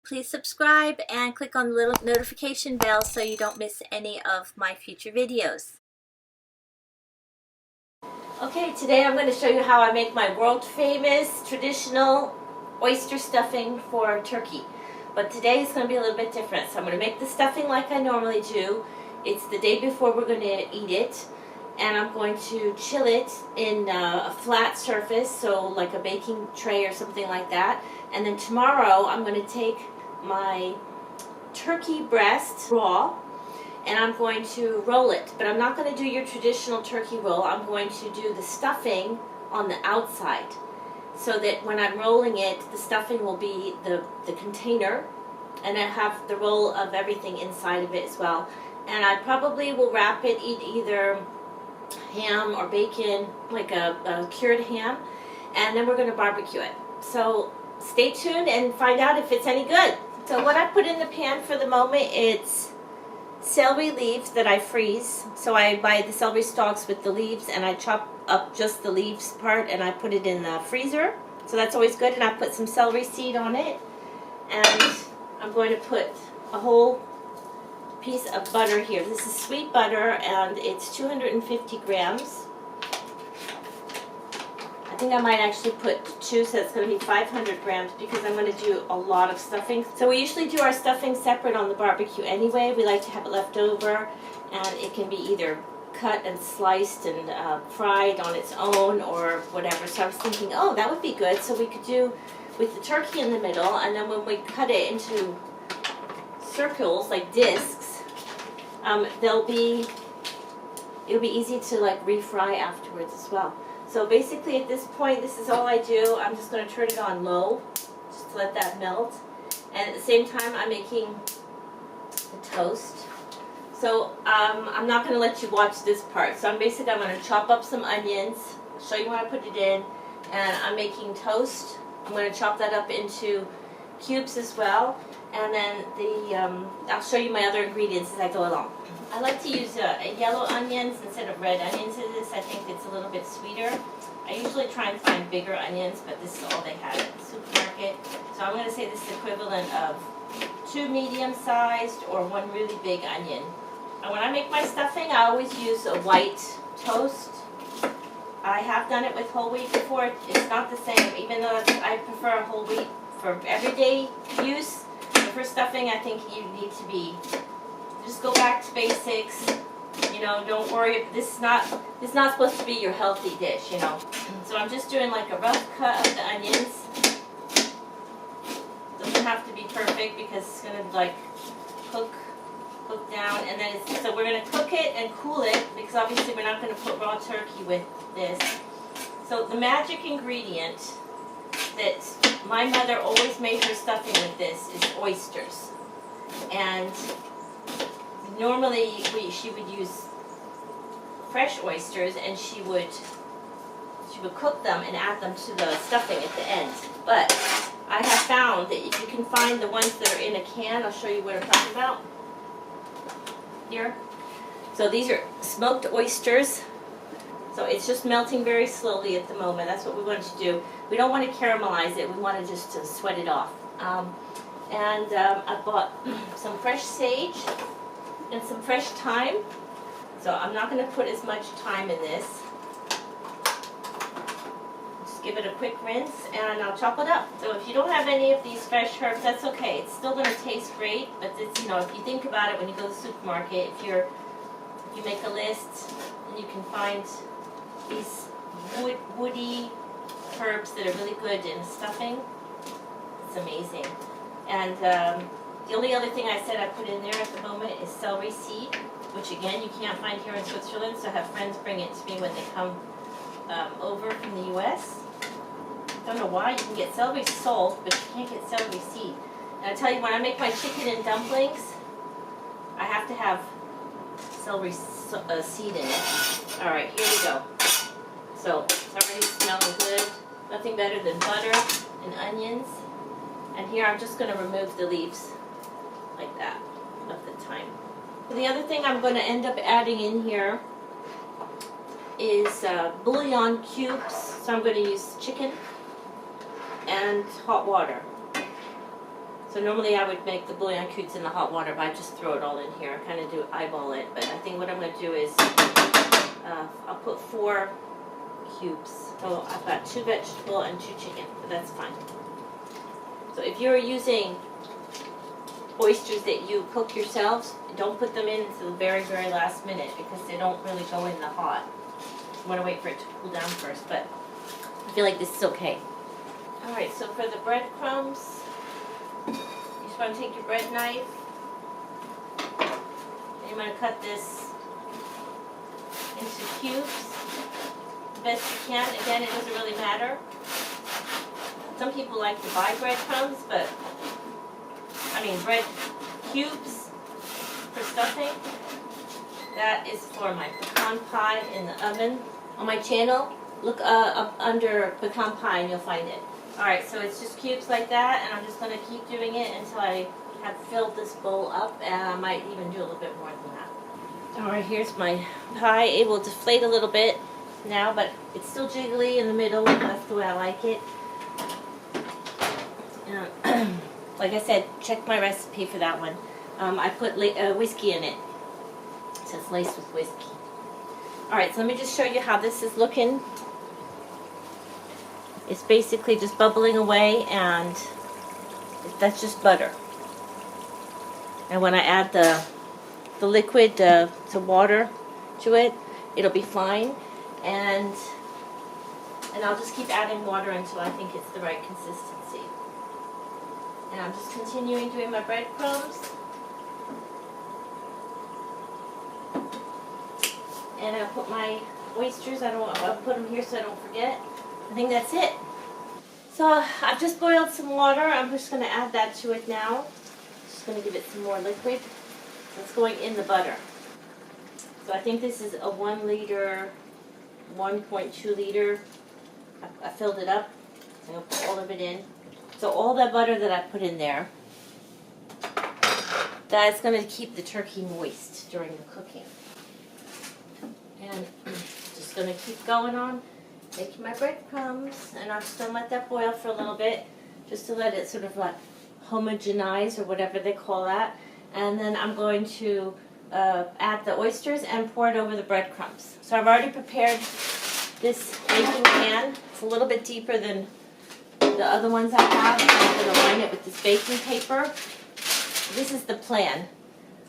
Please subscribe and click on the little notification bell so you don't miss any of my future videos. Okay, today I'm going to show you how I make my world famous traditional oyster stuffing for turkey. But today is going to be a little bit different. So I'm going to make the stuffing like I normally do. It's the day before we're going to eat it. And I'm going to chill it in a flat surface, so like a baking tray or something like that. And then tomorrow I'm going to take my turkey breast raw and I'm going to roll it. But I'm not going to do your traditional turkey roll. I'm going to do the stuffing on the outside, so that when I'm rolling it, the stuffing will be the container, and I have the roll of everything inside of it as well. And I probably will wrap it, eat either ham or bacon, like a cured ham, and then we're going to barbecue it. So stay tuned and find out if it's any good. So what I put in the pan for the moment, it's celery leaves that I freeze. So I buy the celery stalks with the leaves and I chop up just the leaves part and I put it in the freezer. So that's always good. And I put some celery seed on it. And I'm going to put a whole piece of butter here. This is sweet butter and it's 250 grams. I think I might actually put 2, so it's going to be 500 grams because I'm going to do a lot of stuffing. So we usually do our stuffing separate on the barbecue anyway. We like to have it left over, and it can be either cut and sliced and fried on its own or whatever. So I was thinking, oh, that would be good. So we could do with the turkey in the middle, and then when we cut it into circles, like discs, it'll be easy to like refry afterwards as well. So basically at this point, this is all I do. I'm just going to turn it on low, just to let that melt. And at the same time, I'm making the toast. So I'm not going to let you watch this part. So I'm going to chop up some onions, show you when I put it in, and I'm making toast. I'm going to chop that up into cubes as well. And then I'll show you my other ingredients as I go along. I like to use yellow onions instead of red onions in this. I think it's a little bit sweeter. I usually try and find bigger onions, but this is all they had at the supermarket. So I'm going to say this is equivalent of 2 medium-sized or 1 really big onion. And when I make my stuffing, I always use a white toast. I have done it with whole wheat before. It's not the same, even though I prefer whole wheat for everyday use. For stuffing, I think you need to just go back to basics. You know, don't worry. This is not supposed to be your healthy dish. You know, so I'm just doing like a rough cut of the onions. Doesn't have to be perfect because it's gonna like cook down, and then so we're gonna cook it and cool it because obviously we're not gonna put raw turkey with this. So the magic ingredient that my mother always made her stuffing with this is oysters. And normally she would use fresh oysters, and she would cook them and add them to the stuffing at the end. But I have found that if you can find the ones that are in a can, I'll show you what I'm talking about here. So these are smoked oysters. So it's just melting very slowly at the moment. That's what we want to do. We don't want to caramelize it. We want to just sweat it off. I bought some fresh sage and some fresh thyme. So I'm not going to put as much thyme in this. Just give it a quick rinse and I'll chop it up. So if you don't have any of these fresh herbs, that's okay. It's still going to taste great. But it's, you know, if you think about it when you go to the supermarket, if you make a list, and you can find these woody herbs that are really good in stuffing. It's amazing. And the only other thing I said I put in there at the moment is celery seed, which again you can't find here in Switzerland, so I have friends bring it to me when they come over from the US. Don't know why. You can get celery salt, but you can't get celery seed. And I tell you, when I make my chicken and dumplings, I have to have celery seed in it. Alright, here we go. So it's already smelling good. Nothing better than butter and onions. And here I'm just going to remove the leaves like that of the thyme. The other thing I'm going to end up adding in here is bouillon cubes. So I'm going to use chicken and hot water. So normally I would make the bouillon cubes in the hot water, but I just throw it all in here. I kind of do eyeball it, but I think what I'm going to do is I'll put 4 cubes. So I've got 2 vegetable and 2 chicken, but that's fine. So if you're using oysters that you cook yourselves, don't put them in until the very, very last minute because they don't really go in the hot. You want to wait for it to cool down first, but I feel like this is okay. Alright, so for the breadcrumbs, you just want to take your bread knife and you want to cut this into cubes the best you can. Again, it doesn't really matter. Some people like to buy breadcrumbs, but bread cubes for stuffing. That is for my pecan pie in the oven. On my channel, look up under pecan pie and you'll find it. Alright, so it's just cubes like that, and I'm just going to keep doing it until I have filled this bowl up, and I might even do a little bit more than that. Alright, here's my pie. It will deflate a little bit now, but it's still jiggly in the middle. That's the way I like it. Like I said, check my recipe for that one. I put whiskey in it. So it's laced with whiskey. Alright, so let me just show you how this is looking. It's basically just bubbling away, and that's just butter. And when I add the liquid, the water to it, it'll be fine. And I'll just keep adding water until I think it's the right consistency. And I'm just continuing doing my breadcrumbs. And I'll put my oysters, I'll put them here so I don't forget. I think that's it. So I've just boiled some water. I'm just going to add that to it now. Just going to give it some more liquid. So it's going in the butter. So I think this is a 1 liter, 1.2 liter. I filled it up. I'm going to put all of it in. So all that butter that I put in there, that's going to keep the turkey moist during the cooking. And just going to keep going on making my breadcrumbs, and I'm just going to let that boil for a little bit just to let it sort of like homogenize or whatever they call that. And then I'm going to add the oysters and pour it over the breadcrumbs. So I've already prepared this baking pan. It's a little bit deeper than the other ones I have. I'm going to line it with this baking paper. This is the plan.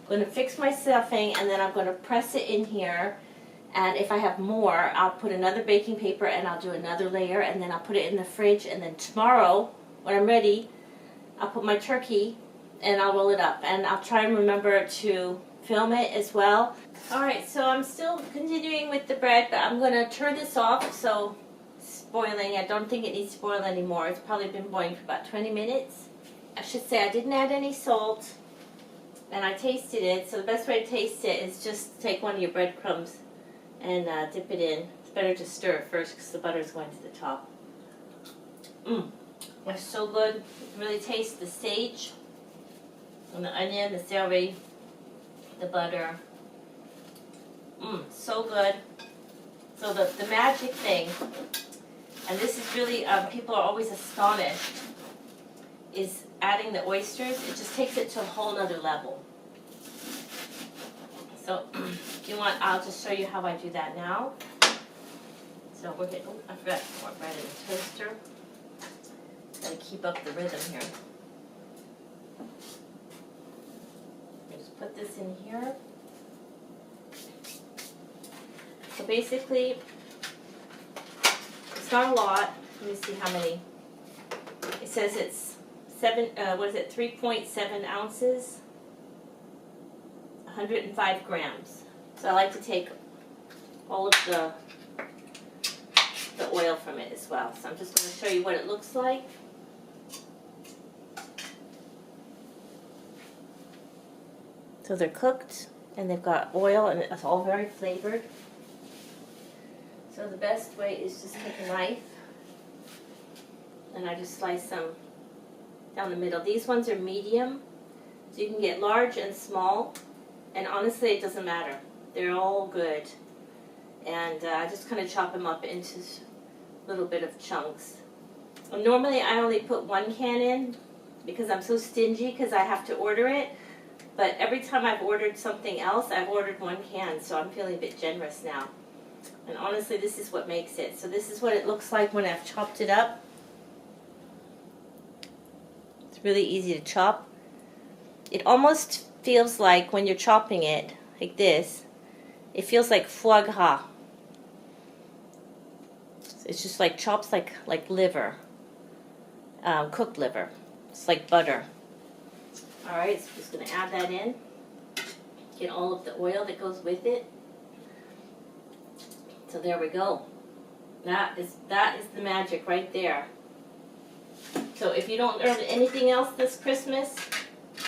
I'm going to fix my stuffing, and then I'm going to press it in here. And if I have more, I'll put another baking paper and I'll do another layer, and then I'll put it in the fridge, and then tomorrow, when I'm ready, I'll put my turkey and I'll roll it up. And I'll try and remember to film it as well. Alright, so I'm still continuing with the bread, but I'm going to turn this off. So it's boiling. I don't think it needs to boil anymore. It's probably been boiling for about 20 minutes. I should say I didn't add any salt, and I tasted it. So the best way to taste it is just take one of your breadcrumbs and dip it in. It's better to stir it first because the butter is going to the top. It's so good. You can really taste the sage and the onion, the celery, the butter. So good. So the magic thing, and this is really, people are always astonished, is adding the oysters. It just takes it to a whole nother level. So if you want, I'll just show you how I do that now. So we're getting, I forgot to pour bread in the toaster. Gotta keep up the rhythm here. I just put this in here. So basically, it's not a lot. Let me see how many. It says it's 3.7 ounces. 105 grams. So I like to take all of the oil from it as well. So I'm just going to show you what it looks like. So they're cooked and they've got oil and it's all very flavored. So the best way is just take a knife and I just slice them down the middle. These ones are medium, so you can get large and small. And honestly, it doesn't matter. They're all good. And I just kind of chop them up into a little bit of chunks. Well, normally, I only put 1 can in, because I'm so stingy because I have to order it. But every time I've ordered something else, I've ordered 1 can, so I'm feeling a bit generous now. And honestly, this is what makes it. So this is what it looks like when I've chopped it up. It's really easy to chop. It almost feels like when you're chopping it, like this, it feels like foie gras. It's just like chops like liver, cooked liver. It's like butter. All right, so I'm just going to add that in. Get all of the oil that goes with it. So there we go. That is the magic right there. So if you don't learn anything else this Christmas,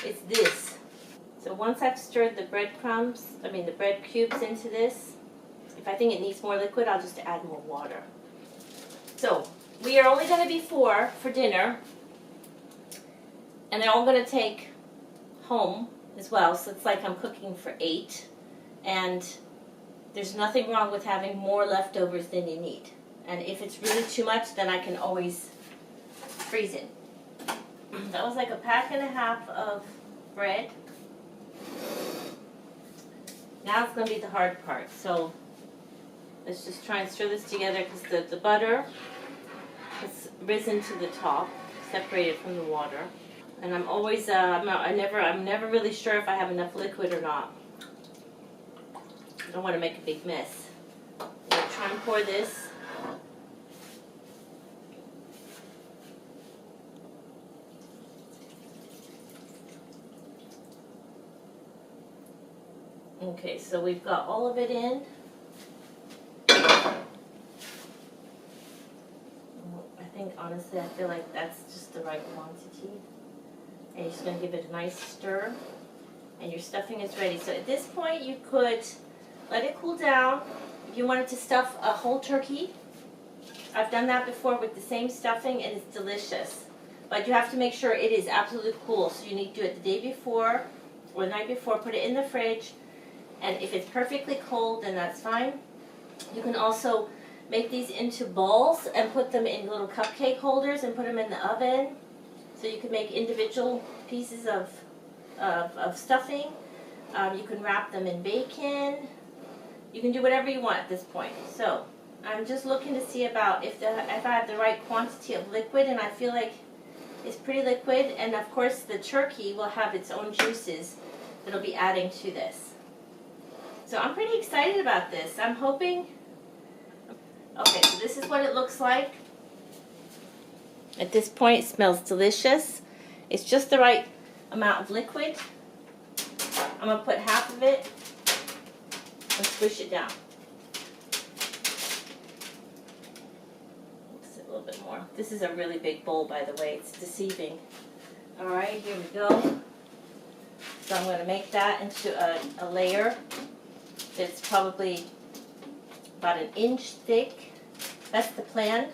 it's this. So once I've stirred the bread cubes into this, if I think it needs more liquid, I'll just add more water. So we are only going to be 4 for dinner, and they're all going to take home as well, so it's like I'm cooking for 8, and there's nothing wrong with having more leftovers than you need. And if it's really too much, then I can always freeze it. That was like a pack and a half of bread. Now it's going to be the hard part. So let's just try and stir this together because the butter has risen to the top, separated from the water. And I'm always, I'm never really sure if I have enough liquid or not. I don't want to make a big mess. I'm going to try and pour this. Okay, so we've got all of it in. Honestly, I feel like that's just the right quantity. And you're just going to give it a nice stir. And your stuffing is ready. So at this point, you could let it cool down. If you wanted to stuff a whole turkey, I've done that before with the same stuffing, and it's delicious. But you have to make sure it is absolutely cool. So you need to do it the day before or the night before. Put it in the fridge. And if it's perfectly cold, then that's fine. You can also make these into balls and put them in little cupcake holders and put them in the oven. So you can make individual pieces of stuffing. You can wrap them in bacon. You can do whatever you want at this point. So I'm just looking to see about if I have the right quantity of liquid, and I feel like it's pretty liquid. And of course the turkey will have its own juices that will be adding to this. So I'm pretty excited about this. I'm hoping. Okay, so this is what it looks like. At this point, it smells delicious. It's just the right amount of liquid. I'm going to put half of it and squish it down. Mix it a little bit more. This is a really big bowl, by the way. It's deceiving. All right, here we go. So I'm going to make that into a layer that's probably about 1 inch thick. That's the plan.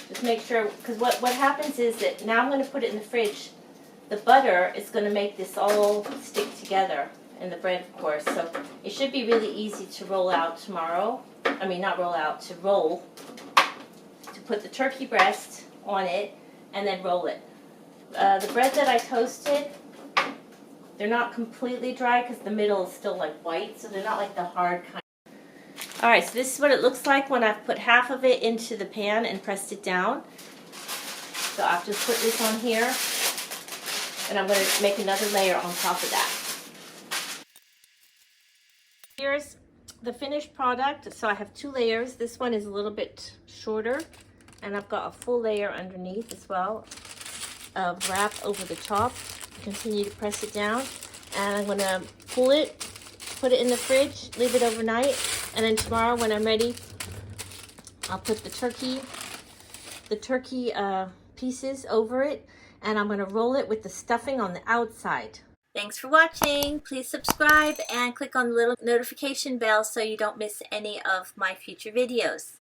Just make sure, because what happens is that now I'm going to put it in the fridge. The butter is going to make this all stick together, and the bread, of course. So it should be really easy to roll out tomorrow. I mean, not roll out, to roll. To put the turkey breast on it and then roll it. The bread that I toasted, they're not completely dry because the middle is still like white, so they're not like the hard kind. Alright, so this is what it looks like when I've put half of it into the pan and pressed it down. So I've just put this on here, and I'm going to make another layer on top of that. Here's the finished product. So I have 2 layers. This one is a little bit shorter, and I've got a full layer underneath as well of wrap over the top. Continue to press it down, and I'm going to pull it, put it in the fridge, leave it overnight, and then tomorrow when I'm ready, I'll put the turkey pieces over it, and I'm going to roll it with the stuffing on the outside. Thanks for watching. Please subscribe and click on the little notification bell so you don't miss any of my future videos.